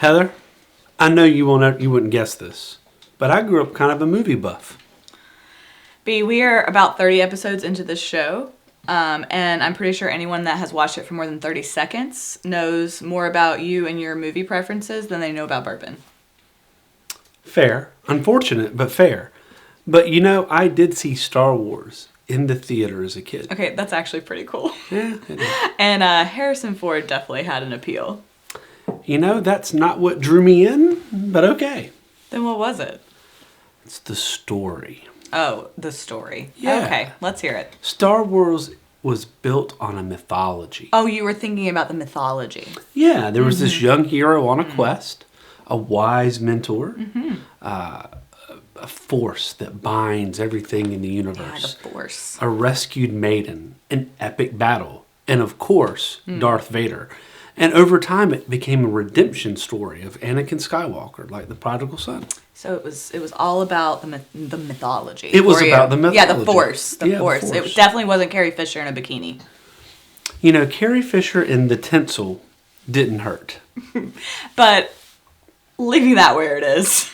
Heather, I know you wouldn't guess this, but I grew up kind of a movie buff. B, we are about 30 episodes into this show, and I'm pretty sure anyone that has watched it for more than 30 seconds knows more about you and your movie preferences than they know about bourbon. Fair. Unfortunate, but fair. But I did see Star Wars in the theater as a kid. Okay, that's actually pretty cool. Yeah, it is. And Harrison Ford definitely had an appeal. That's not what drew me in, but okay. Then what was it? It's the story. Oh, the story. Yeah. Okay, let's hear it. Star Wars was built on a mythology. Oh, you were thinking about the mythology. Yeah, there was this young hero on a quest, a wise mentor, a force that binds everything in the universe. Yeah, the Force. A rescued maiden, an epic battle, and of course, Darth Vader. And over time, it became a redemption story of Anakin Skywalker, like the prodigal son. So it was all about the mythology. It was about the mythology. Yeah, the Force. The Force. The Force. It definitely wasn't Carrie Fisher in a bikini. Carrie Fisher in the tinsel didn't hurt. But leaving that where it is,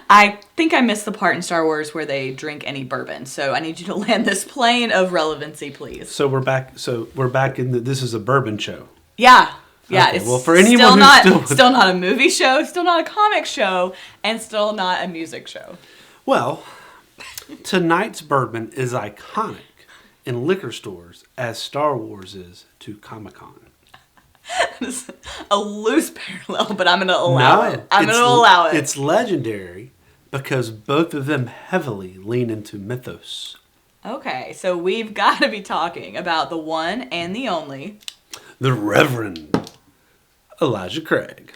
I think I missed the part in Star Wars where they drink any bourbon. So I need you to land this plane of relevancy, please. So we're back. This is a bourbon show. Yeah. Yeah, okay, it's well, for anyone still not a movie show, still not a comic show, and still not a music show. Well, tonight's bourbon is iconic in liquor stores as Star Wars is to Comic-Con. It's a loose parallel, but I'm going to allow it. I'm going to allow it. It's legendary because both of them heavily lean into mythos. Okay, so we've got to be talking about the one and the only... The Reverend Elijah Craig.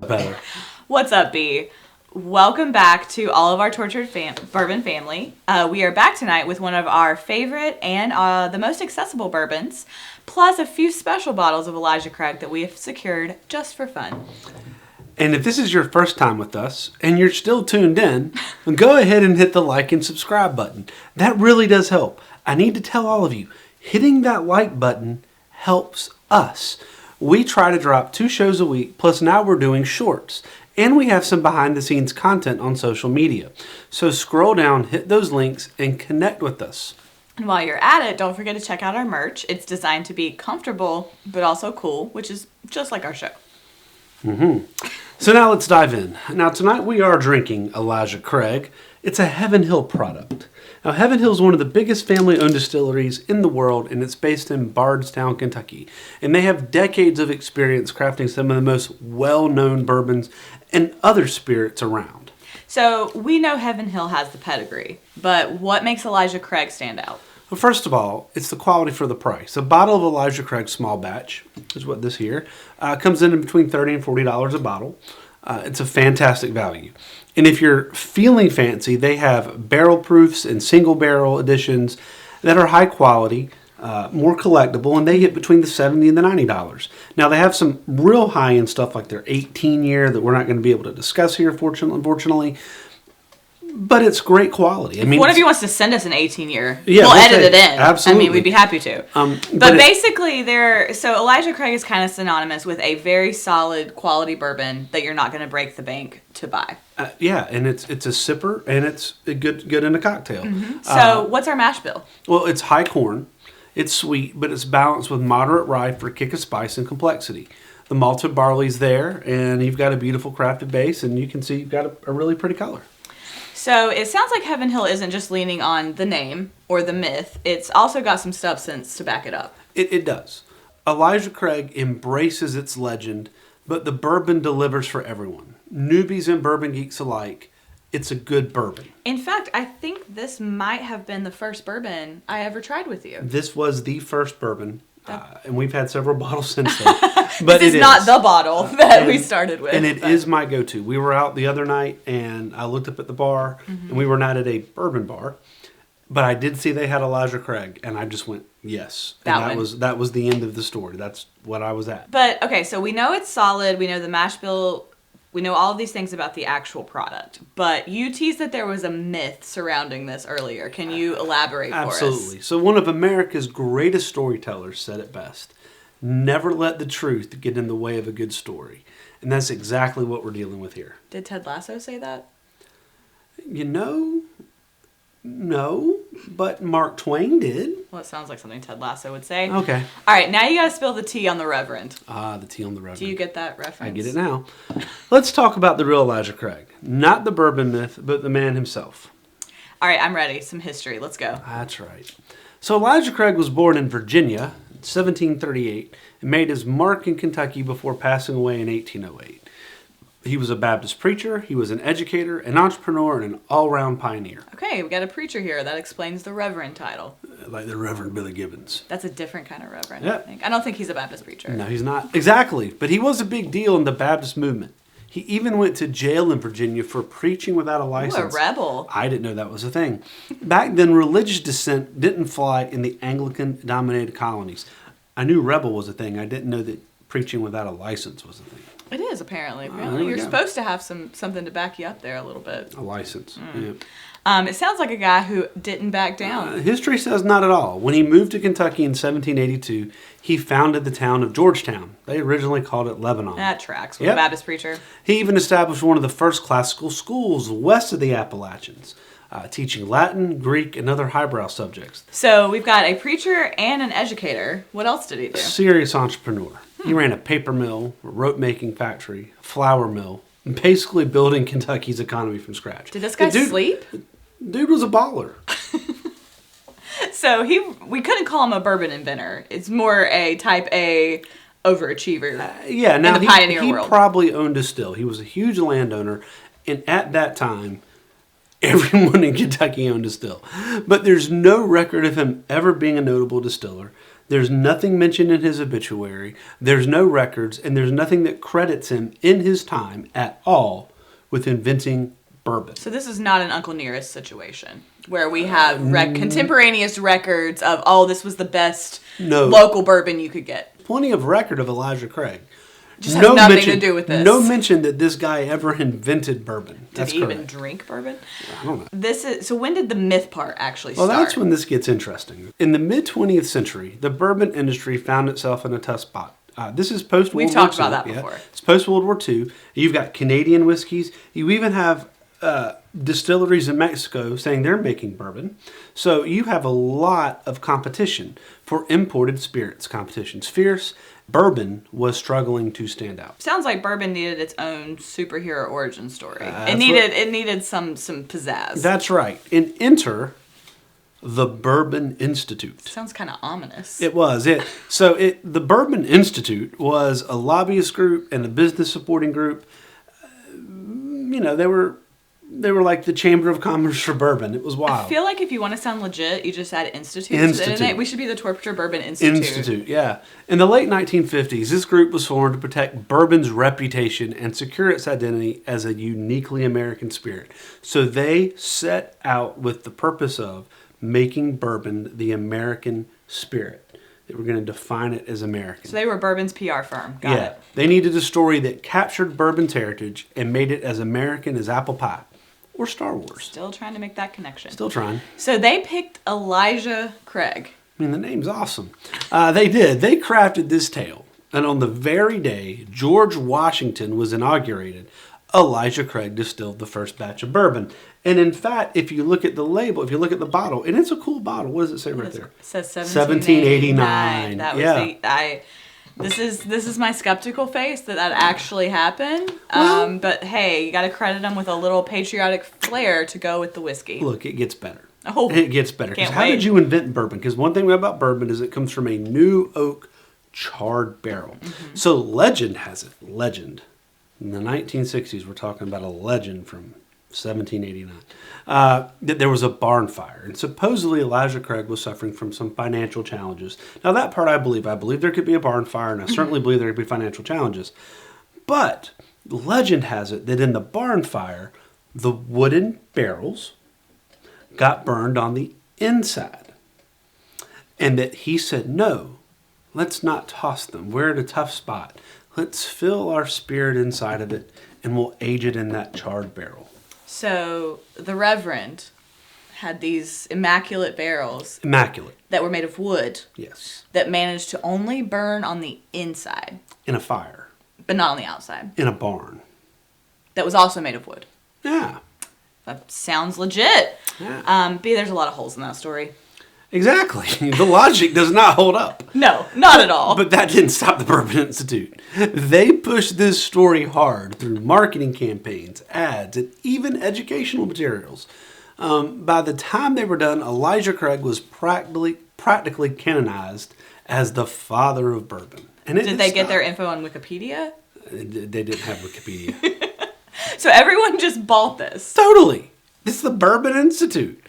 Better. What's up, B? Welcome back to all of our tortured bourbon family. We are back tonight with one of our favorite and the most accessible bourbons, plus a few special bottles of Elijah Craig that we have secured just for fun. And if this is your first time with us and you're still tuned in, go ahead and hit the like and subscribe button. That really does help. I need to tell all of you, hitting that like button helps us. We try to drop 2 shows a week, plus now we're doing shorts. And we have some behind-the-scenes content on social media. So scroll down, hit those links, and connect with us. And while you're at it, don't forget to check out our merch. It's designed to be comfortable, but also cool, which is just like our show. So now let's dive in. Now tonight we are drinking Elijah Craig. It's a Heaven Hill product. Now Heaven Hill is one of the biggest family-owned distilleries in the world, and it's based in Bardstown, Kentucky. And they have decades of experience crafting some of the most well-known bourbons and other spirits around. So we know Heaven Hill has the pedigree, but what makes Elijah Craig stand out? Well, first of all, it's the quality for the price. A bottle of Elijah Craig small batch, which is what this here, comes in between $30 and $40 a bottle. It's a fantastic value. And if you're feeling fancy, they have barrel proofs and single barrel editions that are high quality, more collectible, and they get between the $70 and the $90. Now, they have some real high-end stuff like their 18-year that we're not going to be able to discuss here, unfortunately. But it's great quality. If one of you wants to send us an 18-year, yeah, we'll edit it in. Absolutely. I mean, we'd be happy to. But basically, so Elijah Craig is kind of synonymous with a very solid quality bourbon that you're not going to break the bank to buy. Yeah, and it's a sipper, and it's good in a cocktail. Mm-hmm. So what's our mash bill? Well, it's high corn. It's sweet, but it's balanced with moderate rye for a kick of spice and complexity. The malted barley's there, and you've got a beautiful crafted base, and you can see you've got a really pretty color. So it sounds like Heaven Hill isn't just leaning on the name or the myth. It's also got some substance to back it up. It does. Elijah Craig embraces its legend, but the bourbon delivers for everyone. Newbies and bourbon geeks alike. It's a good bourbon. In fact, I think this might have been the first bourbon I ever tried with you. This was the first bourbon, and we've had several bottles since then. But this is not the bottle that we started with. And it is my go-to. We were out the other night, and I looked up at the bar, and we were not at a bourbon bar. But I did see they had Elijah Craig, and I just went, yes. And that was the end of the story. That's what I was at. But, okay, so we know it's solid. We know the mash bill. We know all of these things about the actual product. But you teased that there was a myth surrounding this earlier. Can you elaborate for us? Absolutely. So one of America's greatest storytellers said it best. Never let the truth get in the way of a good story. And that's exactly what we're dealing with here. Did Ted Lasso say that? No, but Mark Twain did. Well, it sounds like something Ted Lasso would say. Okay. All right, now you got to spill the tea on the Reverend. Ah, the tea on the Reverend. Do you get that reference? I get it now. Let's talk about the real Elijah Craig. Not the bourbon myth, but the man himself. All right, I'm ready. Some history. Let's go. That's right. So Elijah Craig was born in Virginia in 1738 and made his mark in Kentucky before passing away in 1808. He was a Baptist preacher, he was an educator, an entrepreneur, and an all-round pioneer. Okay, we got a preacher here. That explains the Reverend title. Like the Reverend Billy Gibbons. That's a different kind of Reverend, Yep. I think. I don't think he's a Baptist preacher. No, he's not. Exactly. But he was a big deal in the Baptist movement. He even went to jail in Virginia for preaching without a license. Ooh, a rebel. I didn't know that was a thing. Back then, religious dissent didn't fly in the Anglican-dominated colonies. I knew rebel was a thing. I didn't know that preaching without a license was a thing. It is, apparently. there we You're go. supposed to have something to back you up there a little bit. A license. Yeah. It sounds like a guy who didn't back down. History says not at all. When he moved to Kentucky in 1782, he founded the town of Georgetown. They originally called it Lebanon. That tracks with Yep. a Baptist preacher. He even established one of the first classical schools west of the Appalachians, teaching Latin, Greek, and other highbrow subjects. So we've got a preacher and an educator. What else did he do? Serious entrepreneur. He ran a paper mill, a rope-making factory, a flour mill, and basically building Kentucky's economy from scratch. Did this guy sleep? Dude was a baller. So we couldn't call him a bourbon inventor. It's more a type A overachiever. Yeah, now in the pioneer he world. probably owned a still. He was a huge landowner, and at that time, everyone in Kentucky owned a still. But there's no record of him ever being a notable distiller. There's nothing mentioned in his obituary. There's no records, and there's nothing that credits him in his time at all with inventing bourbon. So this is not an Uncle Nearest situation where we have contemporaneous records of, oh, this was the best local bourbon you could get. Plenty of record of Elijah Craig. Just has nothing to do with this. No mention that this guy ever invented bourbon. Did he even drink bourbon? I don't know. So when did the myth part actually start? Well, that's when this gets interesting. In the mid-20th century, the bourbon industry found itself in a tough spot. This is post-World War II. We've talked about that before. It's post-World War II. You've got Canadian whiskeys. You even have distilleries in Mexico saying they're making bourbon. So you have a lot of competition for imported spirits. Competition's fierce. Bourbon was struggling to stand out. Sounds like bourbon needed its own superhero origin story. It needed some pizzazz. That's right. And enter the Bourbon Institute. Sounds kind of ominous. It was. The Bourbon Institute was a lobbyist group and a business supporting group. They were like the Chamber of Commerce for bourbon. It was wild. I feel like if you want to sound legit, you just add institute. We should be the Torture Bourbon Institute. Institute, yeah. In the late 1950s, this group was formed to protect bourbon's reputation and secure its identity as a uniquely American spirit. So they set out with the purpose of making bourbon the American spirit. They were going to define it as American. So they were bourbon's PR firm. Got it. They needed a story that captured bourbon's heritage and made it as American as apple pie. Or Star Wars. Still trying to make that connection. Still trying. So they picked Elijah Craig. I mean, the name's awesome. They did. They crafted this tale. And on the very day George Washington was inaugurated, Elijah Craig distilled the first batch of bourbon. And in fact, if you look at the label, if you look at the bottle, and it's a cool bottle. What does it say right there? It says 1789. That was yeah. This is my skeptical face that actually happened. Well, but hey, you got to credit them with a little patriotic flair to go with the whiskey. Look, it gets better. Oh, it gets better. Can't How wait. did you invent bourbon? Because one thing about bourbon is it comes from a new oak charred barrel. Mm-hmm. So legend has it. Legend. In the 1960s, we're talking about a legend from 1789. That there was a barn fire. And supposedly Elijah Craig was suffering from some financial challenges. Now that part I believe. I believe there could be a barn fire, and I certainly believe there could be financial challenges. But legend has it that in the barn fire, the wooden barrels got burned on the inside. And that he said, no, let's not toss them. We're at a tough spot. Let's fill our spirit inside of it, and we'll age it in that charred barrel. So the Reverend had these immaculate barrels. Immaculate. That were made of wood. Yes. That managed to only burn on the inside. In a fire. But not on the outside. In a barn. That was also made of wood. Yeah. That sounds legit. Yeah. B, there's a lot of holes in that story. Exactly. The logic does not hold up. No, not at all. But that didn't stop the Bourbon Institute. They pushed this story hard through marketing campaigns, ads, and even educational materials. By the time they were done, Elijah Craig was practically canonized as the father of bourbon. And did they get their info on Wikipedia? They didn't have Wikipedia. So everyone just bought this. Totally. It's the Bourbon Institute.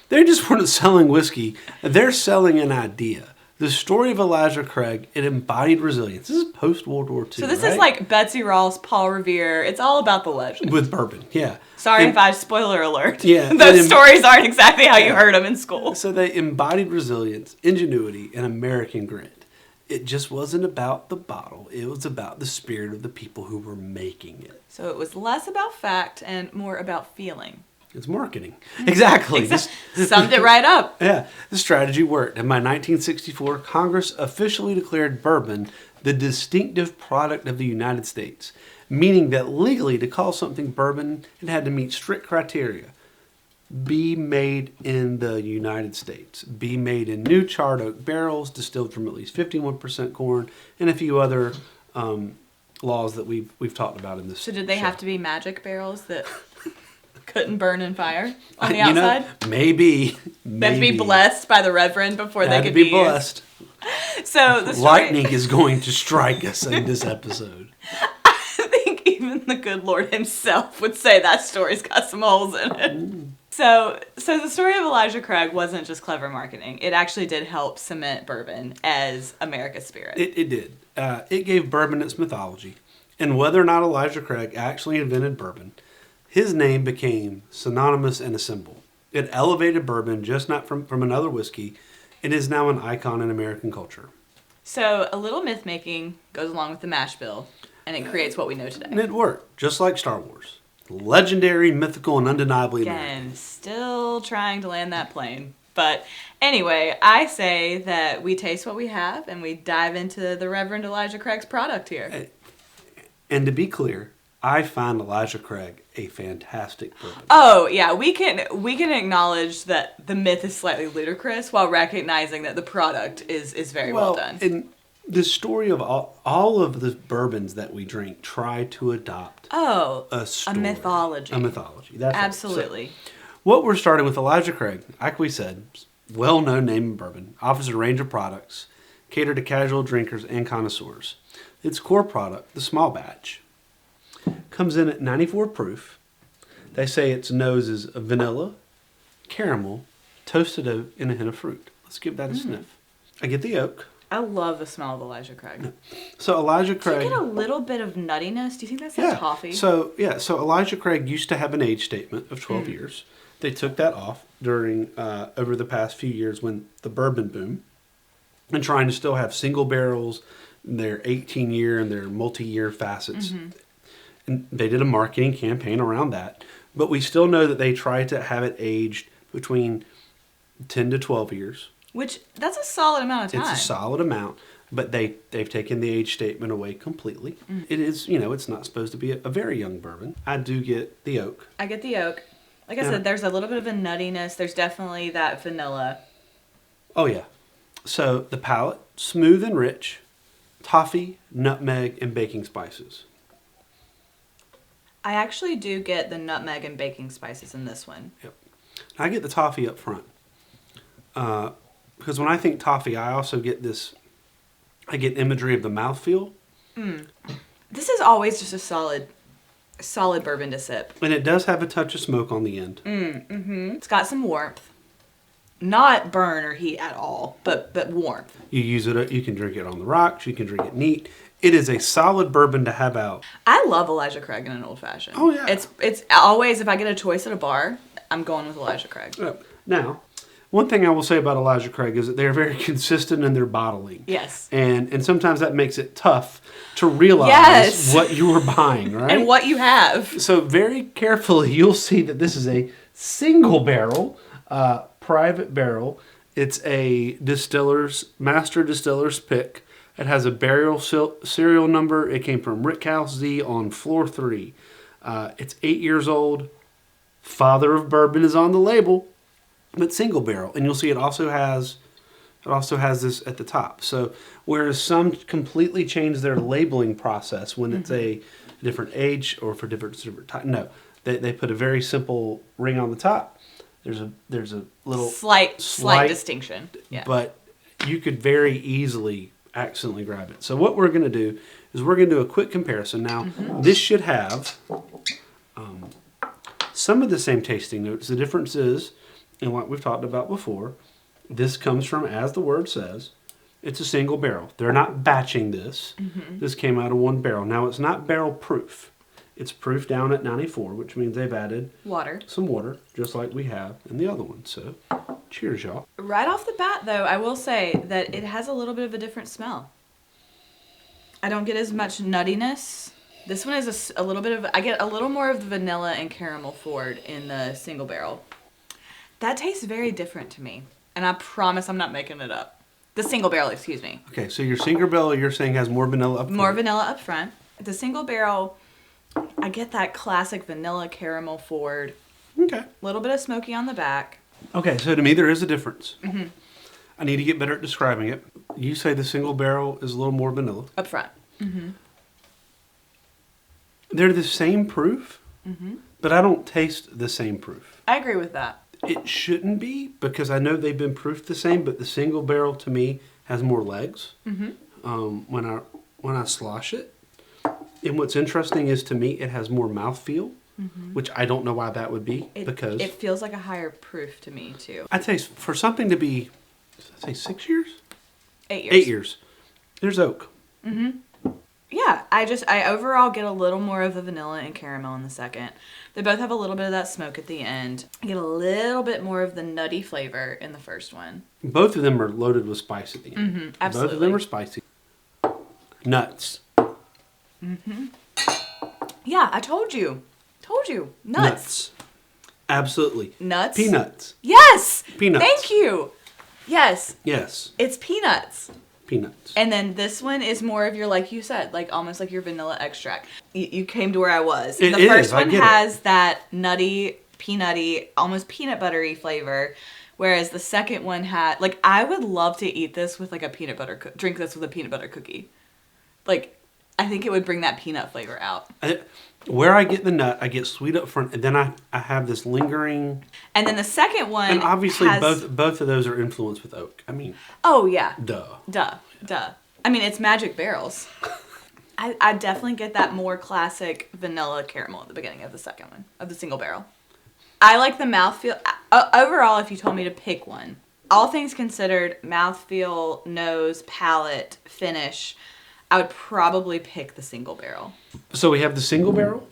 They just weren't selling whiskey. They're selling an idea. The story of Elijah Craig, it embodied resilience. This is post-World War II, So this right? is like Betsy Ross, Paul Revere. It's all about the legend. With bourbon, yeah. Sorry if I spoiler alert. Yeah. Those stories aren't exactly how you heard them in school. So they embodied resilience, ingenuity, and American grit. It just wasn't about the bottle. It was about the spirit of the people who were making it. So it was less about fact and more about feeling. It's marketing. Exactly. Summed it right up. Yeah. The strategy worked. And by 1964, Congress officially declared bourbon the distinctive product of the United States, meaning that legally to call something bourbon, it had to meet strict criteria. Be made in the United States. Be made in new charred oak barrels, distilled from at least 51% corn, and a few other laws that we've talked about in this So did they show. have to be magic barrels that couldn't burn in fire on the outside? Maybe. They had to be blessed by the Reverend before they could be blessed. Used. So the story, Lightning is going to strike us in this episode. I think even the good Lord himself would say that story's got some holes in it. So the story of Elijah Craig wasn't just clever marketing. It actually did help cement bourbon as America's spirit. It did. It gave bourbon its mythology. And whether or not Elijah Craig actually invented bourbon, his name became synonymous and a symbol. It elevated bourbon just not from another whiskey. It is now an icon in American culture. So a little myth making goes along with the mash bill, and it creates what we know today. And it worked, just like Star Wars. Legendary, mythical, and undeniably American. Again, still trying to land that plane. But anyway, I say that we taste what we have and we dive into the Reverend Elijah Craig's product here. And to be clear, I find Elijah Craig a fantastic bourbon. Oh, yeah, we can acknowledge that the myth is slightly ludicrous while recognizing that the product is very well done. And the story of all of the bourbons that we drink try to adopt a story. A mythology. A mythology. That's right. Absolutely. So, what we're starting with Elijah Craig, like we said, well-known name in bourbon, offers a range of products, cater to casual drinkers and connoisseurs. Its core product, the small batch, comes in at 94 proof. They say its nose is vanilla, caramel, toasted oak, and a hint of fruit. Let's give that a sniff. I get the oak. I love the smell of Elijah Craig. So Elijah Do Craig. you get a little bit of nuttiness? Do you think that's like toffee? So Elijah Craig used to have an age statement of 12 years. They took that off during over the past few years when the bourbon boom, and trying to still have single barrels, their 18-year and their multi-year facets. And they did a marketing campaign around that. But we still know that they tried to have it aged between 10 to 12 years. Which, that's a solid amount of time. It's a solid amount, but they've taken the age statement away completely. It is, it's not supposed to be a very young bourbon. I do get the oak. I get the oak. Like I said, there's a little bit of a nuttiness. There's definitely that vanilla. Oh, yeah. So the palate, smooth and rich, toffee, nutmeg, and baking spices. I actually do get the nutmeg and baking spices in this one. Yep. I get the toffee up front. Because when I think toffee, I also get I get imagery of the mouthfeel. This is always just a solid bourbon to sip. And it does have a touch of smoke on the end. It's got some warmth. Not burn or heat at all, but warmth. You use it, you can drink it on the rocks, you can drink it neat. It is a solid bourbon to have out. I love Elijah Craig in an old fashioned. Oh, yeah. It's always, if I get a choice at a bar, I'm going with Elijah Craig. Now, One thing I will say about Elijah Craig is that they're very consistent in their bottling. Yes. And sometimes that makes it tough to realize what you were buying, right? And what you have. So very carefully, you'll see that this is a single barrel, private barrel. It's a master distiller's pick. It has a barrel serial number. It came from Rickhouse Z on floor 3. It's 8 years old. Father of Bourbon is on the label, but single barrel. And you'll see it also has this at the top. So whereas some completely change their labeling process when it's a different age or for different type, no, they put a very simple ring on the top. There's a little slight distinction. Yeah. But you could very easily accidentally grab it. So what we're going to do is we're going to do a quick comparison. Now, this should have some of the same tasting notes. The difference is, and what we've talked about before, this comes from, as the word says, it's a single barrel. They're not batching this. This came out of one barrel. Now, it's not barrel proof. It's proof down at 94, which means they've added some water, just like we have in the other one. So, cheers, y'all. Right off the bat, though, I will say that it has a little bit of a different smell. I don't get as much nuttiness. This one is a little bit of... I get a little more of the vanilla and caramel forward in the single barrel. That tastes very different to me. And I promise I'm not making it up. The single barrel, excuse me. Okay, so your single barrel, you're saying, has more vanilla up front. More vanilla up front. The single barrel... I get that classic vanilla caramel forward. Okay. A little bit of smoky on the back. Okay, so to me there is a difference. I need to get better at describing it. You say the single barrel is a little more vanilla. Up front. They're the same proof, but I don't taste the same proof. I agree with that. It shouldn't be, because I know they've been proofed the same, but the single barrel to me has more legs when I slosh it. And what's interesting is, to me, it has more mouthfeel, which I don't know why that would be. Because it feels like a higher proof to me, too. I'd say for something to be, I'd say 6 years? 8 years. 8 years. There's oak. Yeah, I overall get a little more of the vanilla and caramel in the second. They both have a little bit of that smoke at the end. I get a little bit more of the nutty flavor in the first one. Both of them are loaded with spice at the end. Absolutely. Both of them are spicy. Nuts. Yeah, I told you. Nuts. Absolutely. Nuts. Peanuts. Yes. Peanuts. Thank you. Yes. Yes. It's peanuts. Peanuts. And then this one is more of your, like you said, like almost like your vanilla extract. You came to where I was. The first one has that nutty, peanutty, almost peanut buttery flavor. Whereas the second one had, like, I would love to eat this with like a drink this with a peanut butter cookie. Like, I think it would bring that peanut flavor out. Where I get the nut, I get sweet up front, and then I have this lingering. And then the second one, and obviously both of those are influenced with oak. I mean, oh yeah, duh. I mean, it's magic barrels. I definitely get that more classic vanilla caramel at the beginning of the second one, of the single barrel. I like the mouthfeel. Overall, if you told me to pick one, all things considered, mouthfeel, nose, palate, finish, I would probably pick the single barrel. So we have the single barrel,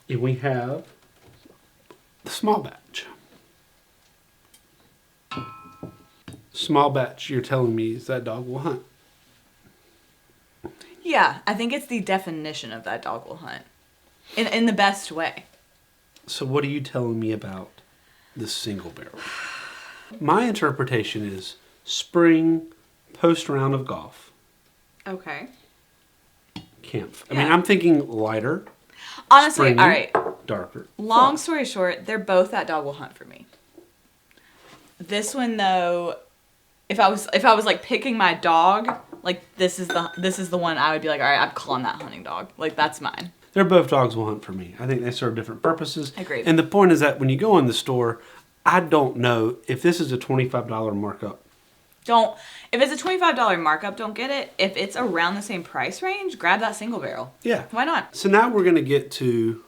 and we have the small batch. Small batch, you're telling me, is that dog will hunt? Yeah, I think it's the definition of that dog will hunt. In the best way. So what are you telling me about the single barrel? My interpretation is spring, post-round of golf. Okay. Camp. I mean, I'm thinking lighter. Honestly, springy, all right. Darker. Long story short, they're both that dog will hunt for me. This one though, if I was like picking my dog, like this is the one I would be like, all right, I'm calling that hunting dog. Like that's mine. They're both dogs will hunt for me. I think they serve different purposes. Agreed. And the point is that when you go in the store, I don't know if this is a $25 markup. If it's a $25 markup, don't get it. If it's around the same price range, grab that single barrel. Yeah. Why not? So now we're going to get to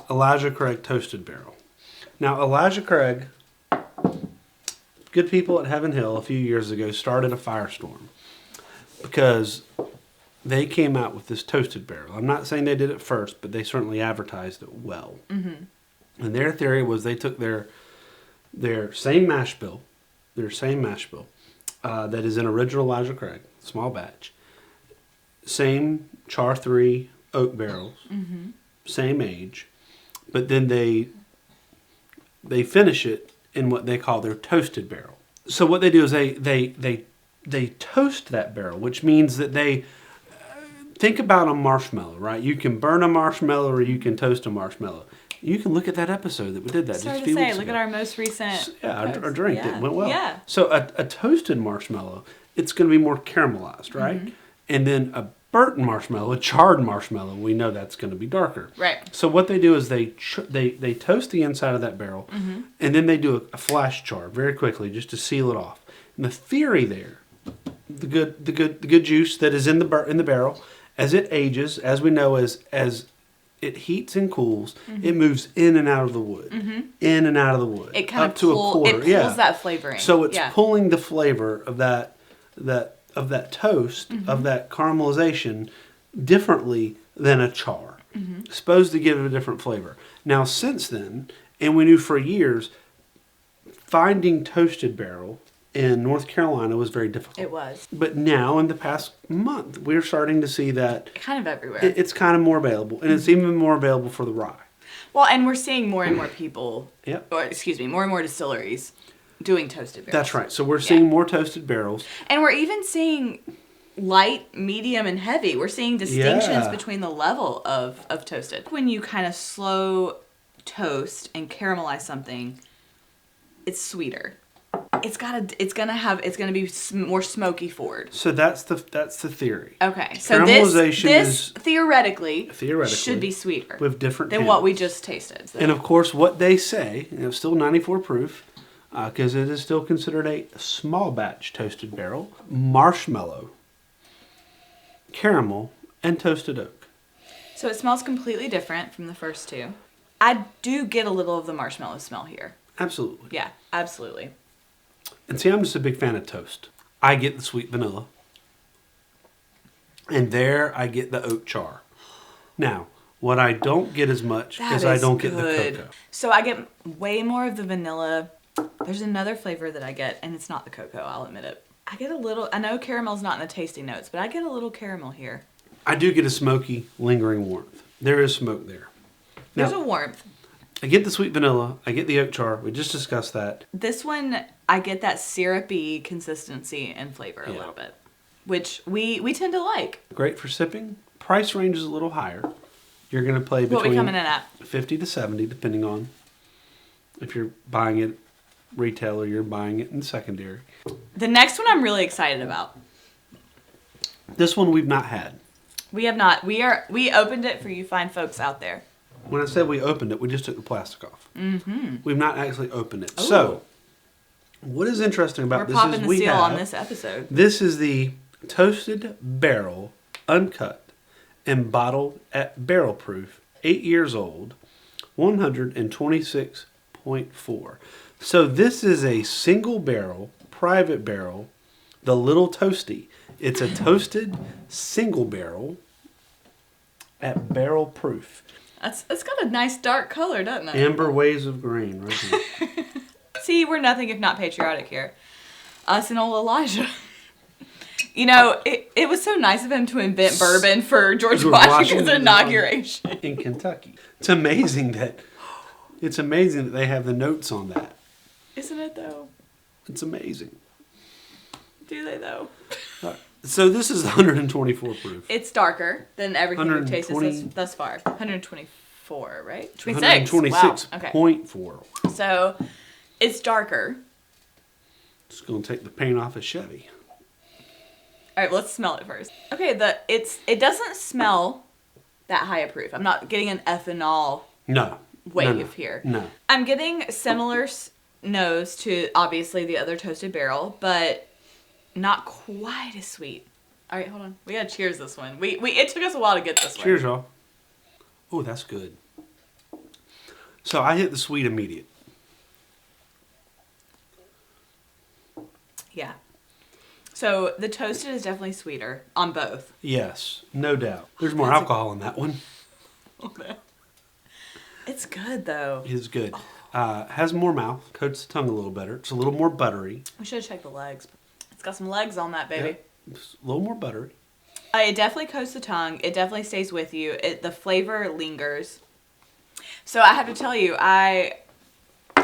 Elijah Craig Toasted Barrel. Now, Elijah Craig, good people at Heaven Hill a few years ago started a firestorm because they came out with this toasted barrel. I'm not saying they did it first, but they certainly advertised it well. And their theory was they took their same mash bill, their same mash bill, that is an original Elijah Craig, small batch. Same char 3 oak barrels, same age, but then they finish it in what they call their toasted barrel. So what they do is they toast that barrel, which means that they think about a marshmallow, right? You can burn a marshmallow or you can toast a marshmallow. You can look at that episode that we did that just a few weeks ago. Look at our most recent. Our drink that went well. Yeah. So a toasted marshmallow, it's going to be more caramelized, right? And then a burnt marshmallow, a charred marshmallow, we know that's going to be darker. Right. So what they do is they toast the inside of that barrel, and then they do a flash char very quickly just to seal it off. And the theory there, the good juice that is in the barrel, as it ages, as we know, as it heats and cools, it moves in and out of the wood, in and out of the wood. It kind up to a quarter. It pulls that flavoring. So it's pulling the flavor of that toast, of that caramelization, differently than a char. Supposed to give it a different flavor. Now, since then, and we knew for years, finding toasted barrel in North Carolina was very difficult. It was. But now, in the past month, we're starting to see that kind of everywhere. It's kind of more available, and it's even more available for the rye. Well, and we're seeing more and more people, Yep. or excuse me, more and more distilleries doing toasted barrels. That's right. So we're seeing more toasted barrels. And we're even seeing light, medium, and heavy. We're seeing distinctions between the level of toasted. When you kind of slow toast and caramelize something, it's sweeter. It's gonna be more smoky forward. So that's the theory. Okay, so this theoretically should be sweeter with different than what we just tasted. So. And of course, what they say, it's still 94 proof, because it is still considered a small batch toasted barrel, marshmallow, caramel, and toasted oak. So it smells completely different from the first two. I do get a little of the marshmallow smell here. Absolutely. Yeah, absolutely. And see, I'm just a big fan of toast. I get the sweet vanilla. And there I get the oat char. Now, what I don't get as much is I don't get the cocoa. So I get way more of the vanilla. There's another flavor that I get, and it's not the cocoa, I'll admit it. I get a little, I know caramel's not in the tasting notes, but I get a little caramel here. I do get a smoky, lingering warmth. There is smoke there. There's a warmth. I get the sweet vanilla. I get the oat char. We just discussed that. This one, I get that syrupy consistency and flavor a little bit, which we tend to like. Great for sipping. Price range is a little higher. You're going to play between what we coming in at? 50 to 70, depending on if you're buying it retail or you're buying it in secondary. The next one I'm really excited about. This one we've not had. We have not. We opened it for you fine folks out there. When I said we opened it, we just took the plastic off. We've not actually opened it. Ooh. So, what is interesting about this is we're popping the seal on this episode. This is the toasted barrel, uncut, and bottled at barrel proof, 8 years old, 126.4. So this is a single barrel, private barrel, the Little Toasty. It's a toasted single barrel at barrel proof. It's got a nice dark color, doesn't it? Amber waves of grain right here. See, we're nothing if not patriotic here. Us and old Elijah. You know, it was so nice of him to invent bourbon for George Washington's inauguration. In Kentucky. It's amazing that they have the notes on that. Isn't it, though? It's amazing. Do they, though? So this is 124 proof. It's darker than everything we've tasted thus far. 124, right? 26. 126.4. Wow. Okay. So it's darker. It's going to take the paint off a Chevy. All right, let's smell it first. Okay, it doesn't smell that high of proof. I'm not getting an ethanol wave here. No. I'm getting similar nose to obviously the other toasted barrel, but not quite as sweet. All right, hold on. We gotta cheers this one. It took us a while to get this one. Cheers, y'all. Oh, that's good. So I hit the sweet immediate. Yeah. So the toasted is definitely sweeter on both. Yes, no doubt. There's more alcohol in that one. It's good though. It is good. Has more mouth, coats the tongue a little better. It's a little more buttery. We should have checked the legs. It's got some legs on that, baby. Yeah, it's a little more buttery. It definitely coats the tongue. It definitely stays with you. The flavor lingers. So I have to tell you, I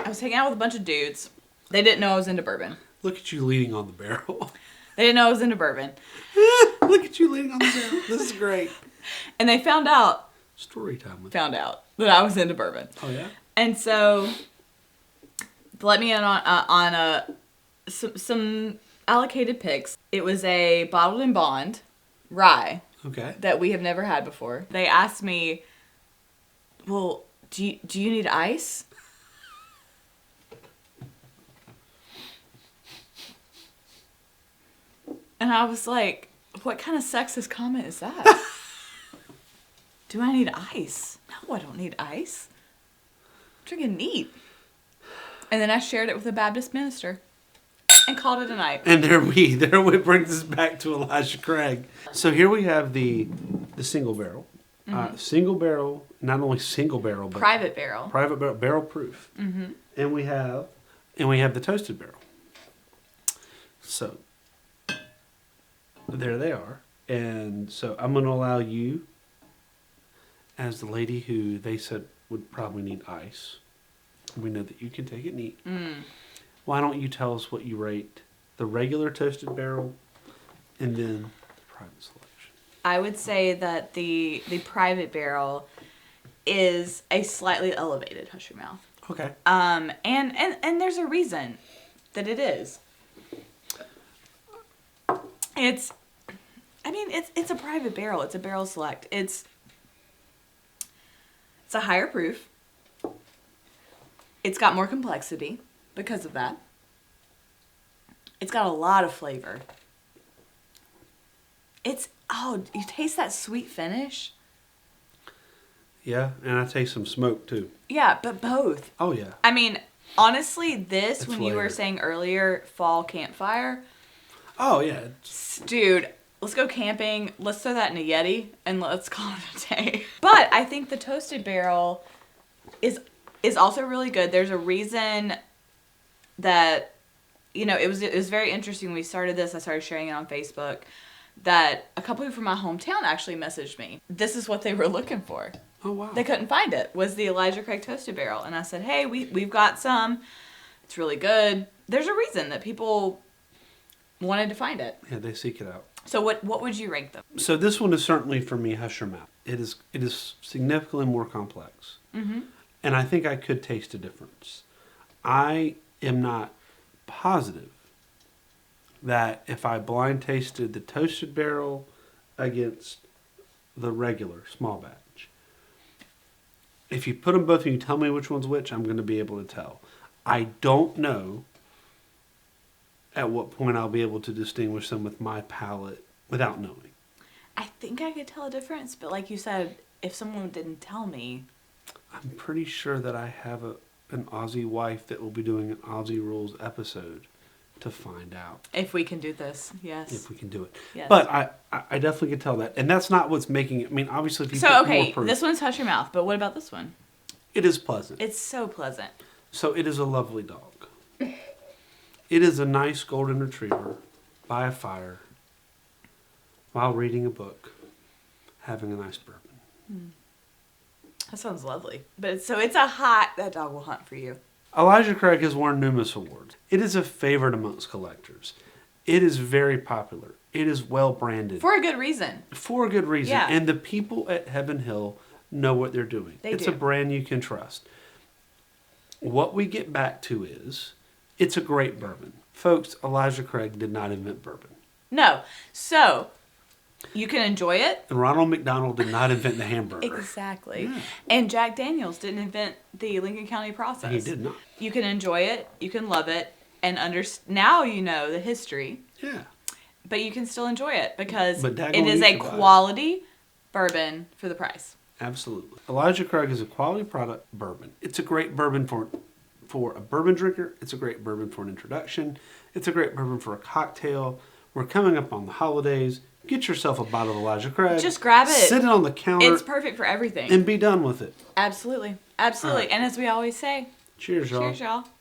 was hanging out with a bunch of dudes. They didn't know I was into bourbon. Look at you leaning on the barrel. They didn't know I was into bourbon. Look at you leaning on the barrel. This is great. And they found out Story time. that I was into bourbon. Oh, yeah? And so let me in on some allocated picks. It was a bottled in bond rye. Okay. That we have never had before. They asked me, well, do you need ice? And I was like, what kind of sexist comment is that? Do I need ice? No, I don't need ice. I'm drinking neat. And then I shared it with a Baptist minister and called it a night. And there it brings us back to Elijah Craig. So here we have the single barrel. Mm-hmm. Single barrel, not only single barrel, but Private barrel, barrel proof. Mm-hmm. And we have the toasted barrel. So there they are. And so I'm going to allow you, as the lady who they said would probably need ice. We know that you can take it neat. Why don't you tell us what you rate the regular toasted barrel and then the private selection? I would say that the private barrel is a slightly elevated hush your mouth. Okay. And there's a reason that it is. It's a private barrel. It's a barrel select. It's a higher proof. It's got more complexity because of that. It's got a lot of flavor. You taste that sweet finish? Yeah, and I taste some smoke too. Yeah, but both. Oh, yeah. I mean, honestly, It's when you were flavored. saying earlier, fall campfire, Oh, yeah. dude, let's go camping. Let's throw that in a Yeti and let's call it a day. But I think the toasted barrel is also really good. There's a reason that, it was very interesting when we started this. I started sharing it on Facebook that a couple from my hometown actually messaged me. This is what they were looking for. Oh, wow. They couldn't find it. Was the Elijah Craig toasted barrel. And I said, hey, we've got some. It's really good. There's a reason that people wanted to find it. Yeah, they seek it out. So what would you rank them? So this one is certainly, for me, hush your mouth. It is significantly more complex. Mm-hmm. And I think I could taste a difference. I am not positive that if I blind tasted the toasted barrel against the regular small batch, if you put them both and you tell me which one's which, I'm going to be able to tell. I don't know at what point I'll be able to distinguish them with my palate without knowing. I think I could tell a difference, but like you said, if someone didn't tell me. I'm pretty sure that I have an Aussie wife that will be doing an Aussie Rules episode to find out. If we can do this, yes. If we can do it. Yes. But I definitely can tell that. And that's not what's making it. I mean, obviously, if you put more proof, this one's hush your mouth, but what about this one? it is pleasant. It's so pleasant. So it is a lovely dog. It is a nice golden retriever by a fire while reading a book, having a nice bourbon. That sounds lovely. But that dog will hunt for you. Elijah Craig has won numerous awards. It is a favorite amongst collectors. It is very popular. It is well branded. For a good reason. For a good reason. Yeah. And the people at Heaven Hill know what they're doing. It's do. a brand you can trust. What we get back to is, it's a great bourbon. Folks, Elijah Craig did not invent bourbon. No. So, you can enjoy it. And Ronald McDonald did not invent the hamburger. Exactly. Yeah. And Jack Daniels didn't invent the Lincoln County process. He did not. You can enjoy it. You can love it. And now you know the history. Yeah. But you can still enjoy it because But it daggone is you a should buy it. quality bourbon for the price. Absolutely. Elijah Craig is a quality product bourbon. It's a great bourbon for a bourbon drinker. It's a great bourbon for an introduction. It's a great bourbon for a cocktail. We're coming up on the holidays. Get yourself a bottle of Elijah Craig. Just grab it. Sit it on the counter. It's perfect for everything. And be done with it. Absolutely. Absolutely. All right. And as we always say, Cheers, y'all. Cheers, y'all.